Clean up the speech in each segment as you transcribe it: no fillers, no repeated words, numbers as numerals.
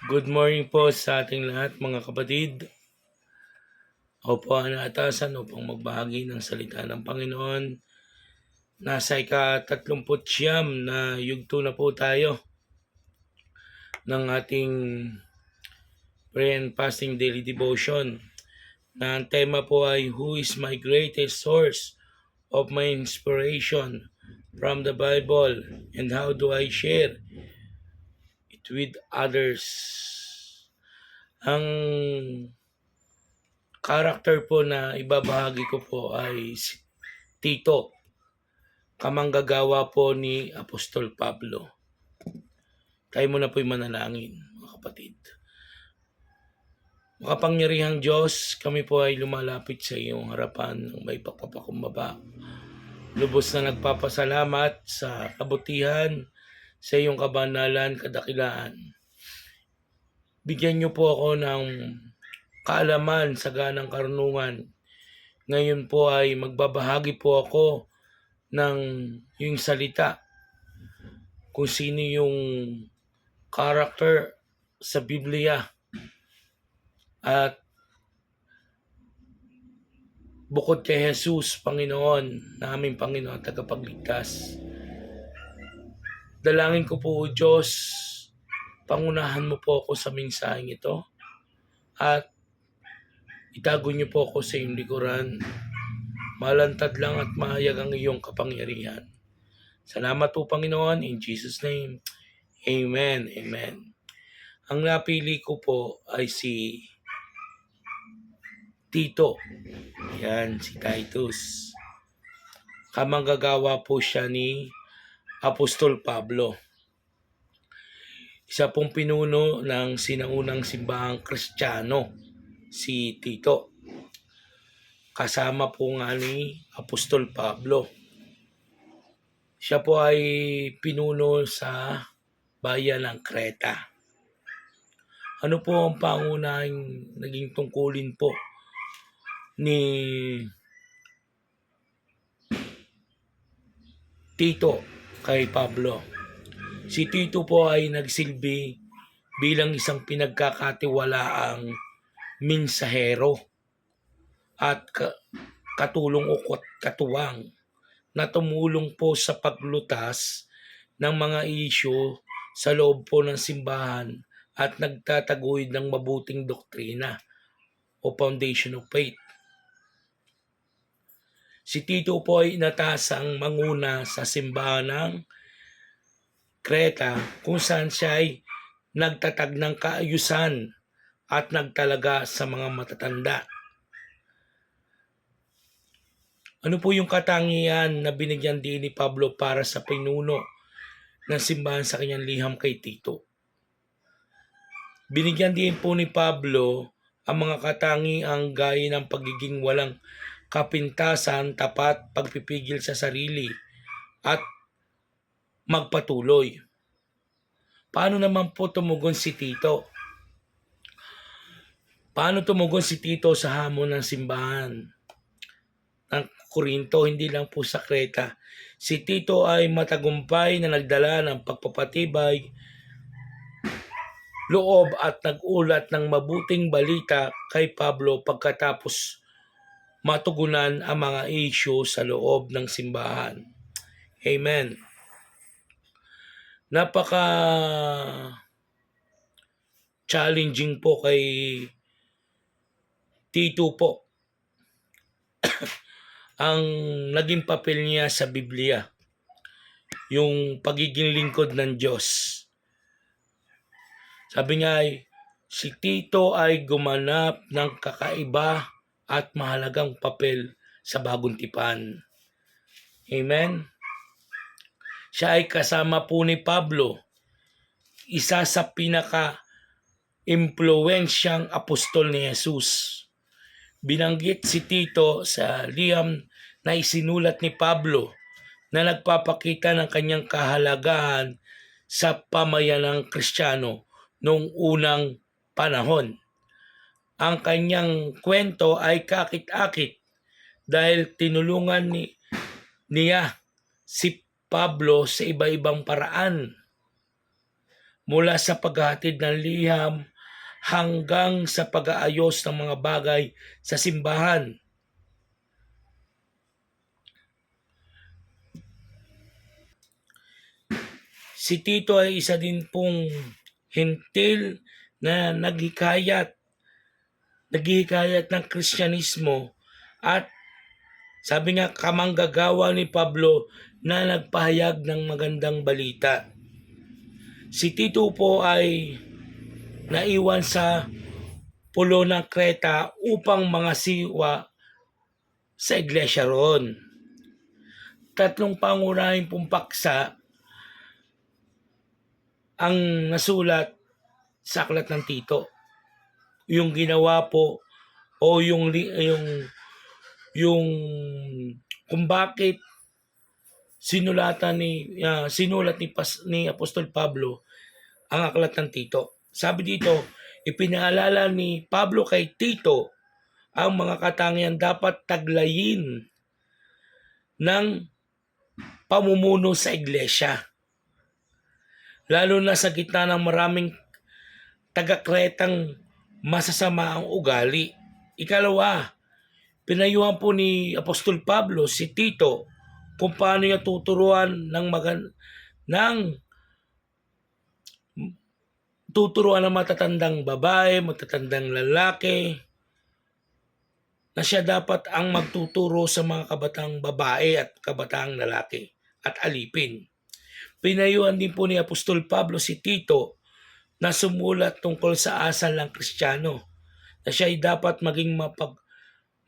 Good morning po sa ating lahat mga kapatid. Ako po ang naatasan upang magbahagi ng salita ng Panginoon. Nasa ika-39 na yugto na po tayo ng ating prayer and fasting daily devotion. Na ang tema po ay Who is my greatest source of my inspiration from the Bible and how do I share it with others? Ang character po na ibabahagi ko po ay si Tito, kamanggagawa po ni Apostol Pablo. Tayo muna po'y manalangin, mga kapatid. Makapangyarihang Diyos, kami po ay lumalapit sa iyong harapan ng may pagpapakumbaba. Lubos na nagpapasalamat sa kabutihan, sa iyong kabanalan, kadakilaan. Bigyan niyo po ako ng kaalaman sa ganang karunungan. Ngayon po ay magbabahagi po ako ng yung salita kung sino yung character sa Biblia at bukod kay Jesus, Panginoon, na aming Panginoon at tagapagligtas. Dalangin ko po, Diyos, pangunahan mo po ako sa mensaheng ito at itago niyo po ako sa iyong likuran. Malantad lang at mahayag ang iyong kapangyarihan. Salamat po, Panginoon, in Jesus' name. Amen. Amen. Ang napili ko po ay si Tito. Yan, si Titus. Kamanggagawa po siya ni Apostol Pablo. Isa pong pinuno ng sinaunang simbahang Kristiyano, si Tito. Kasama po nga ni Apostol Pablo. Siya po ay pinuno sa bayan ng Creta. Ano po ang pangunahing naging tungkulin po ni Tito kay Pablo? Si Tito po ay nagsilbi bilang isang pinagkakatiwalaang mensahero at katulong o katuwang na tumulong po sa paglutas ng mga isyu sa loob po ng simbahan at nagtataguyod ng mabuting doktrina o foundation of faith. Si Tito po ay inatasang manguna sa simbahan ng Creta kung saan siya ay nagtatag ng kaayusan at nagtalaga sa mga matatanda. Ano po yung katangian na binigyan din ni Pablo para sa pinuno ng simbahan sa kanyang liham kay Tito? Binigyan din po ni Pablo ang mga katangiang gaya ng pagiging walang kapintasan, tapat, pagpipigil sa sarili, at magpatuloy. Paano naman po tumugon si Tito? Paano tumugon si Tito sa hamon ng simbahan ng Korinto, hindi lang po sa Creta? Si Tito ay matagumpay na nagdala ng pagpapatibay, loob at nag-ulat ng mabuting balita kay Pablo pagkatapos matugunan ang mga issue sa loob ng simbahan. Amen. Napaka challenging po kay Tito po ang naging papel niya sa Biblia, yung pagiging lingkod ng Diyos. Sabi nga ay, si Tito ay gumanap ng kakaiba at mahalagang papel sa bagong tipan. Amen? Siya ay kasama po ni Pablo, isa sa pinaka-impluensyang apostol ni Jesus. Binanggit si Tito sa liham na isinulat ni Pablo na nagpapakita ng kanyang kahalagahan sa pamayanang Kristiyano noong unang panahon. Ang kanyang kwento ay kakit-akit dahil tinulungan niya si Pablo sa iba-ibang paraan. mula sa paghahatid ng liham hanggang sa pag-aayos ng mga bagay sa simbahan. Si Tito ay isa din pong hintil na naghihikayat ng Kristyanismo at sabi nga kamanggagawa ni Pablo na nagpahayag ng magandang balita. Si Tito po ay naiwan sa pulo ng Kreta upang mangasiwa sa iglesia roon. 3 pangunahing pong paksa ang nasulat sa aklat ng Tito. Yung ginawa po o yung kung bakit sinulat ni Apostol Pablo ang aklat ng Tito. Sabi dito, ipinaalala ni Pablo kay Tito ang mga katangian dapat taglayin ng pamumuno sa iglesia. Lalo na sa gitna ng maraming taga-Kretang masasama ang ugali. Ikalawa, pinayuhan po ni Apostol Pablo si Tito kung paano niya tuturuan ng matatandang babae, matatandang lalaki, na siya dapat ang magtuturo sa mga kabatang babae at kabatang lalaki at alipin. Pinayuhan din po ni Apostol Pablo si Tito na sumulat tungkol sa asal ng Kristiyano, na siya ay dapat maging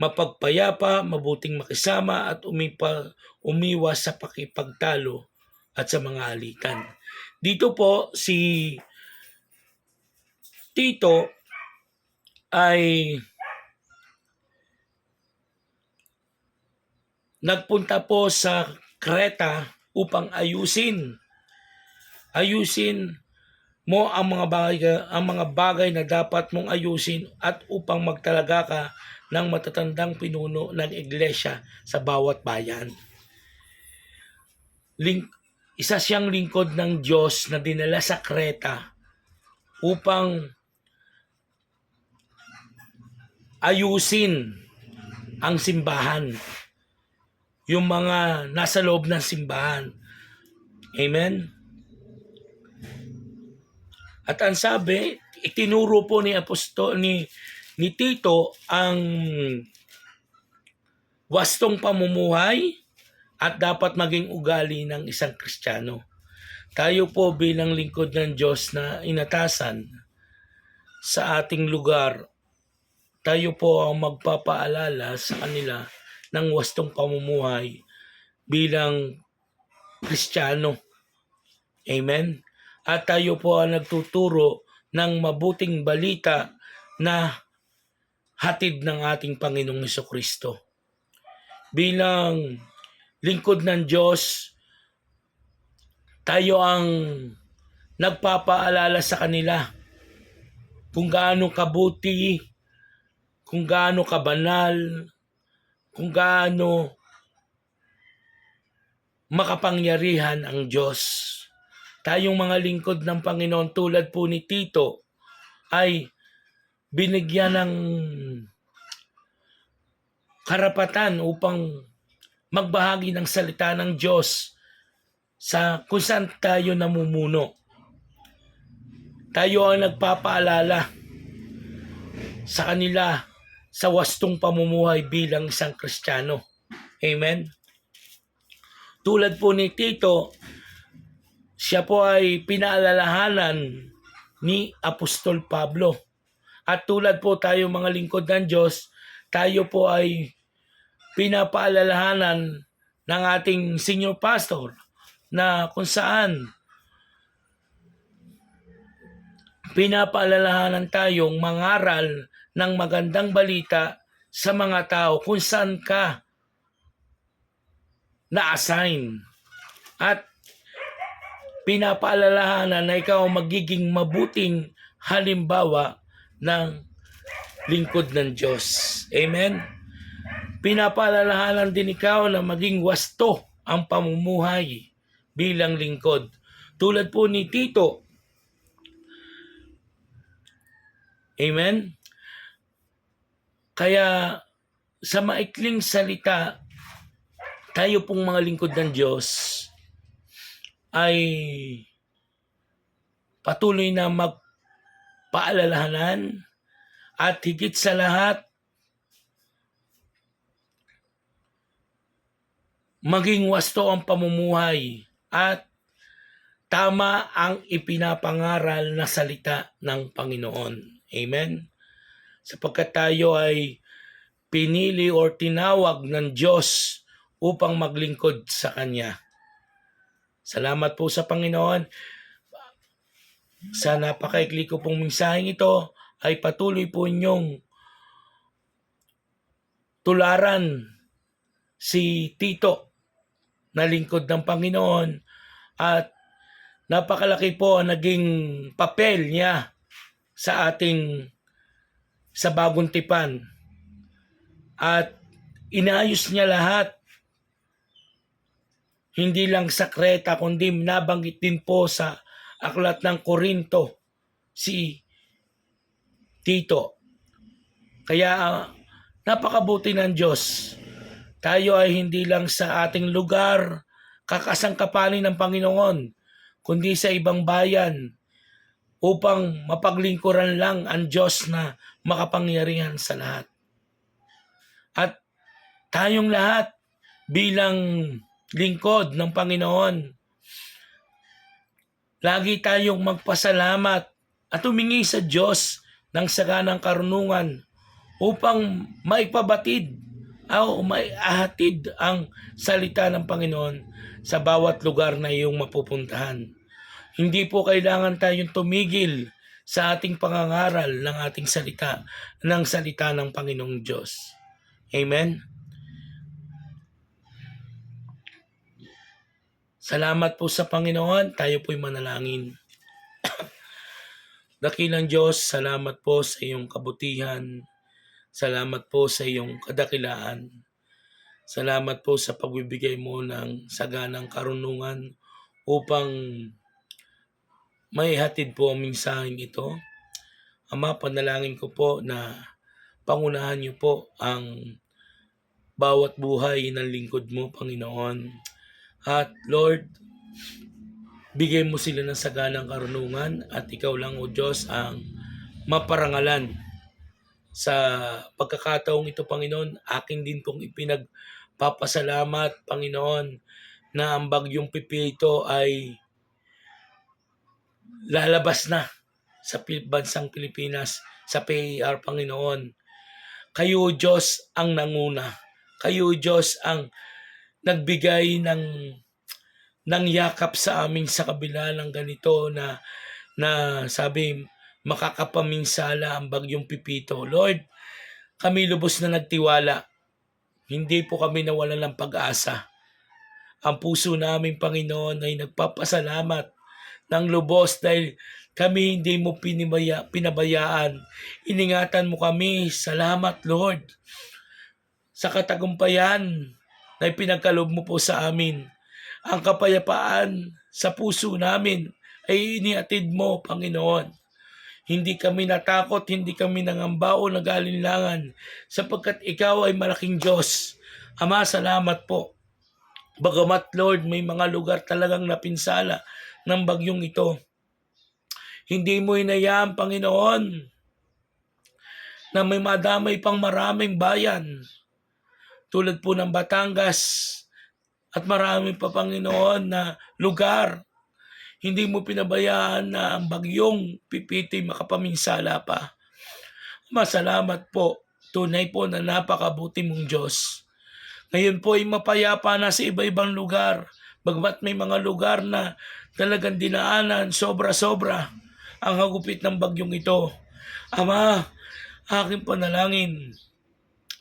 mapagpayapa, mabuting makisama at umiwas sa pakipagtalo at sa mga alitan. Dito po si Tito ay nagpunta po sa Kreta upang ayusin mo ang mga bagay na dapat mong ayusin at upang magtalaga ka ng matatandang pinuno ng iglesia sa bawat bayan. Isa siyang lingkod ng Diyos na dinala sa Kreta upang ayusin ang simbahan, yung mga nasa loob ng simbahan. Amen? At ang sabi, itinuro po ni Tito ang wastong pamumuhay at dapat maging ugali ng isang Kristiyano. Tayo po bilang lingkod ng Diyos na inatasan sa ating lugar, tayo po ang magpapaalala sa kanila ng wastong pamumuhay bilang Kristiyano. Amen? At tayo po ang nagtuturo ng mabuting balita na hatid ng ating Panginoong Hesukristo. Bilang lingkod ng Diyos, tayo ang nagpapaalala sa kanila kung gaano kabuti, kung gaano kabanal, kung gaano makapangyarihan ang Diyos. Tayong mga lingkod ng Panginoon tulad po ni Tito ay binigyan ng karapatan upang magbahagi ng salita ng Diyos sa kung saan tayo namumuno. Tayo ang nagpapaalala sa kanila sa wastong pamumuhay bilang isang Kristiyano. Amen? Tulad po ni Tito, siya po ay pinaalalahanan ni Apostol Pablo. At tulad po tayo mga lingkod ng Diyos, tayo po ay pinapaalalahanan ng ating senior pastor na kung saan pinapaalalahanan tayong mangaral ng magandang balita sa mga tao kung saan ka na-assign. At pinapaalalahanan na ikaw magiging mabuting halimbawa ng lingkod ng Diyos. Amen? Pinapaalalahanan din ikaw na maging wasto ang pamumuhay bilang lingkod. Tulad po ni Tito, Amen? Kaya sa maikling salita, tayo pong mga lingkod ng Diyos ay patuloy na magpaalalahanan at higit sa lahat, maging wasto ang pamumuhay at tama ang ipinapangaral na salita ng Panginoon. Amen? Sapagkat tayo ay pinili o tinawag ng Diyos upang maglingkod sa Kanya. Salamat po sa Panginoon. Sa napakaikli ko pong mensaheng ito ay patuloy po inyong tularan si Tito na lingkod ng Panginoon at napakalaki po ang naging papel niya sa bagong tipan. At inayos niya lahat. Hindi lang sa Kreta, kundi nabanggit din po sa Aklat ng Korinto si Tito. Kaya napakabuti ng Diyos. Tayo ay hindi lang sa ating lugar kakasangkapanin ng Panginoon, kundi sa ibang bayan upang mapaglingkuran lang ang Diyos na makapangyarihan sa lahat. At tayong lahat bilang lingkod ng Panginoon, lagi tayong magpasalamat at humingi sa Diyos ng saganang karunungan upang maipabatid o maihatid ang salita ng Panginoon sa bawat lugar na iyong mapupuntahan. Hindi po kailangan tayong tumigil sa ating pangangaral ng ating salita, ng salita ng Panginoong Diyos. Amen? Salamat po sa Panginoon. Tayo po'y manalangin. Dakilang Diyos, salamat po sa iyong kabutihan. Salamat po sa iyong kadakilaan. Salamat po sa pagbibigay mo ng saganang karunungan upang maihatid po ang mensaheng ito. Ama, panalangin ko po na pangunahan niyo po ang bawat buhay ng lingkod mo, Panginoon. At Lord, bigay mo sila ng saganang karunungan at ikaw lang, O Diyos, ang maparangalan. Sa pagkakataong ito, Panginoon, akin din pong ipinagpapasalamat, Panginoon, na ang bagyong Pipito ay lalabas na sa bansang Pilipinas, sa PAR, Panginoon. Kayo, Diyos, ang nanguna. Kayo, Diyos, ang nagbigay ng yakap sa amin sa kabila ng ganito na sabi, makakapaminsala ang bagyong Pipito. Lord, kami lubos na nagtiwala. Hindi po kami nawalan ng pag-asa. Ang puso namin, Panginoon, ay nagpapasalamat ng lubos dahil kami hindi mo pinabayaan. Iningatan mo kami. Salamat, Lord, sa katagumpayan na ipinagkaloob mo po sa amin. Ang kapayapaan sa puso namin ay inihatid mo, Panginoon. Hindi kami natakot, hindi kami nangamba o nag-alinlangan sapagkat ikaw ay malaking Diyos. Ama, salamat po. Bagamat, Lord, may mga lugar talagang napinsala ng bagyong ito. Hindi mo hinayaan, Panginoon, na may madamay pang maraming bayan tulad po ng Batangas at marami pa, Panginoon, na lugar. Hindi mo pinabayaan na ang bagyong Pipito'y makapaminsala pa. Masalamat po. Tunay po na napakabuti mong Diyos. Ngayon po ay mapayapa na sa iba-ibang lugar. Bagmat may mga lugar na talagang dinaanan, sobra-sobra ang hagupit ng bagyong ito. Ama, aking panalangin,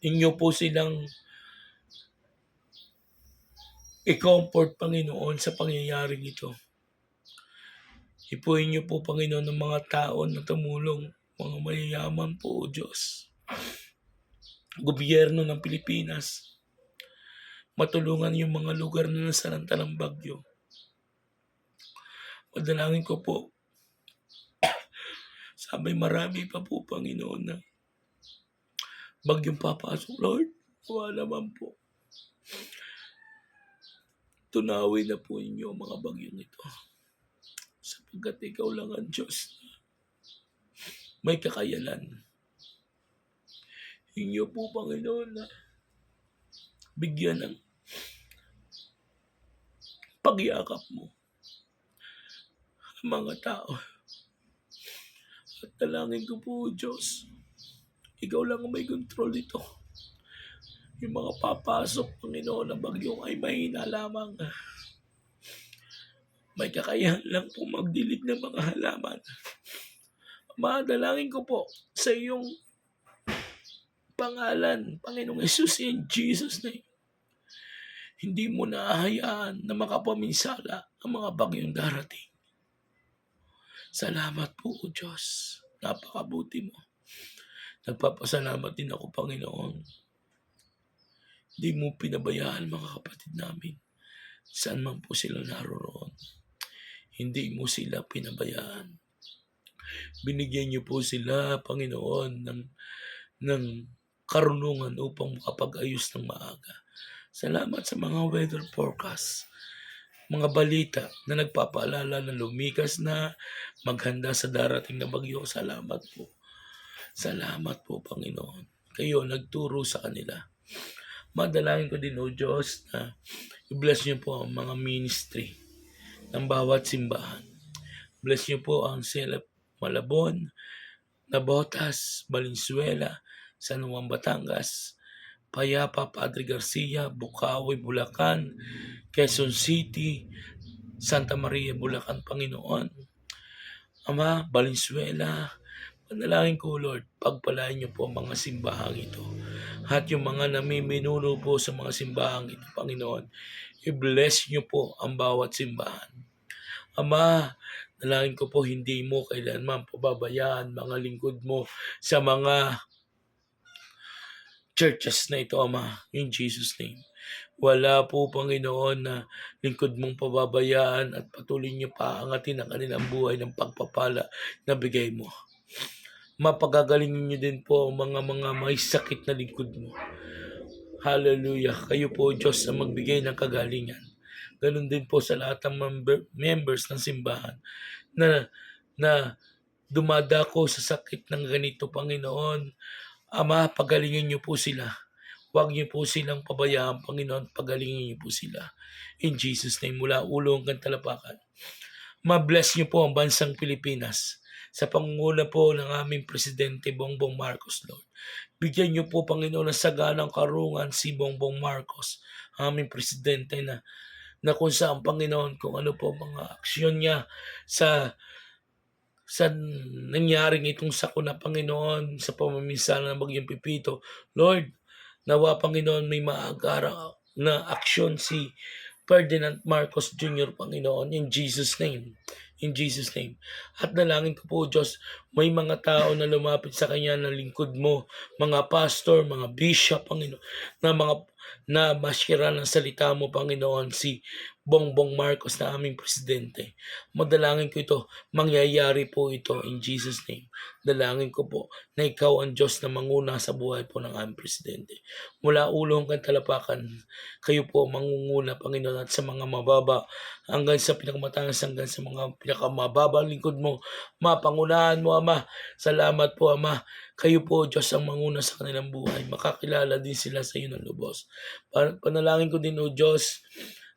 inyo po silang i-comfort, Panginoon, sa pangyayaring ito. Ipuin niyo po, Panginoon, ng mga tao na tumulong, mga mayayaman po, O Diyos. Gobyerno ng Pilipinas, matulungan yung mga lugar na nasalanta ng bagyo. Madalangin ko po Sabi marami pa po, Panginoon, na bagyong papasok, Lord. Nawa naman po. Tunawin na po inyo ang mga bagyong ito. Sapagkat ikaw lang ang Diyos na may kakayanan. Inyo po, Panginoon, na bigyan ng pagyakap mo ang mga tao. At dalangin ko po, Diyos, ikaw lang ang may kontrol nito. Yung mga papasok, Panginoon, na bagyong ay mahina lamang. May kakayahan lang po magdilig ng mga halaman. Madalangin ko po sa iyong pangalan, Panginoong Jesus, in Jesus' name. Hindi mo naahayaan na makapaminsala ang mga bagyong darating. Salamat po, O Diyos. Napakabuti mo. Nagpapasalamat din ako, Panginoon. Hindi mo pinabayaan mga kapatid namin. Saan man po sila naroroon. Hindi mo sila pinabayaan. Binigyan niyo po sila, Panginoon, ng karunungan upang makapag-ayos ng maaga. Salamat sa mga weather forecast, mga balita na nagpapaalala na lumikas na, maghanda sa darating na bagyo. Salamat po. Salamat po, Panginoon. Kayo nagturo sa kanila. Madalangin ko din, O Diyos, na i-bless niyo po ang mga ministry ng bawat simbahan. Bless niyo po ang Sela Malabon, Nabotas, Valenzuela, San Juan, Batangas, Payapa, Padre Garcia, Bukawi, Bulacan, Quezon City, Santa Maria, Bulacan, Panginoon. Ama, Valenzuela, panalangin ko, Lord, pagpalain niyo po ang mga simbahang ito. At yung mga namiminuno po sa mga simbahang ito, Panginoon, i-bless niyo po ang bawat simbahan. Ama, dalangin ko po hindi mo kailanman pababayaan mga lingkod mo sa mga churches na ito, Ama, in Jesus' name. Wala po, Panginoon, na lingkod mong pababayaan at patuloy niyo paangatin ang kanilang buhay ng pagpapala na bigay mo. Mapagagalingin niyo din po ang mga may sakit na lingkod mo. Hallelujah. Kayo po, Diyos, na magbigay ng kagalingan. Ganun din po sa lahat ng members ng simbahan na dumadako sa sakit ng ganito, Panginoon. Ama, pagalingin niyo po sila. Huwag niyo po silang pabayaan, Panginoon. Pagalingin niyo po sila. In Jesus' name, mula ulo hanggang talapakan. Ma-bless niyo po ang bansang Pilipinas sa pangunguna po ng aming Presidente Bongbong Marcos, Lord. Bigyan niyo po, Panginoon, ng saganang karungan si Bongbong Marcos, aming Presidente na kung saan, Panginoon, kung ano po mga aksyon niya sa nangyaring itong sakuna, Panginoon, sa pamaminsala ng Bagyong Pipito. Lord, nawa, Panginoon, may maagarang na aksyon si Ferdinand Marcos Jr., Panginoon, in Jesus' name. In Jesus' name. At dalangin ko po, Diyos, may mga tao na lumapit sa Kanya na lingkod mo, mga pastor, mga bishop, Panginoon, na masyira ng salita mo, Panginoon, si Bongbong Marcos na aming Presidente. Madalangin ko ito, mangyayari po ito in Jesus' name. Dalangin ko po na ikaw ang Diyos na manguna sa buhay po ng aming Presidente. Mula ulo hanggang talapakan, kayo po mangunguna, Panginoon, at sa mga mababa, hanggang sa pinakamataas, hanggang sa mga pinakamababa lingkod mo, mapangunahan mo, Ama. Salamat po, Ama. Kayo po, Diyos, ang manguna sa kanilang buhay. Makakilala din sila sa iyo ng lubos. Panalangin ko din, O Diyos,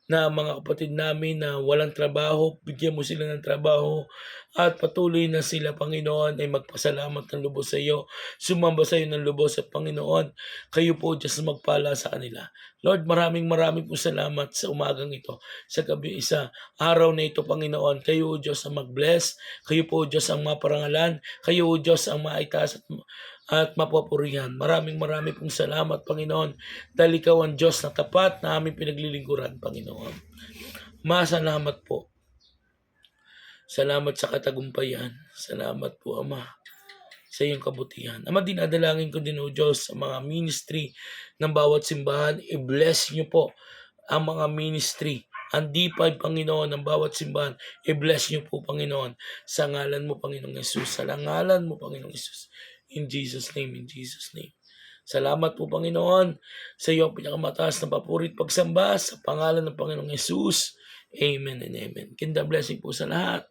na mga kapatid namin na walang trabaho, bigyan mo sila ng trabaho at patuloy na sila, Panginoon, ay magpasalamat ng lubos sa iyo, sumamba sa iyo ng lubos at Panginoon, kayo po, Diyos, magpala sa kanila. Lord, maraming po salamat sa umagang ito, sa gabi, sa araw na ito, Panginoon. Kayo, Diyos, ang mag-bless, kayo po, Diyos, ang maparangalan, kayo, Diyos, ang maitaas at mapapurihan. Maraming pong salamat, Panginoon, dahil ikaw ang Diyos na tapat na aming pinaglilingkuran, Panginoon. Masalamat po. Salamat sa katagumpayan. Salamat po, Ama, sa iyong kabutihan. Ama, dinadalangin ko din, O Diyos, sa mga ministry ng bawat simbahan. I-bless niyo po ang mga ministry, ang D5, Panginoon, ng bawat simbahan. I-bless niyo po, Panginoon, sa ngalan mo, Panginoong Yesus, sa ngalan mo, Panginoong Yesus. In Jesus' name, in Jesus' name. Salamat po, Panginoon, sa iyo ang pinakamataas na papuri at pagsamba sa pangalan ng Panginoong Yesus. Amen and amen. Kingdom blessing po sa lahat.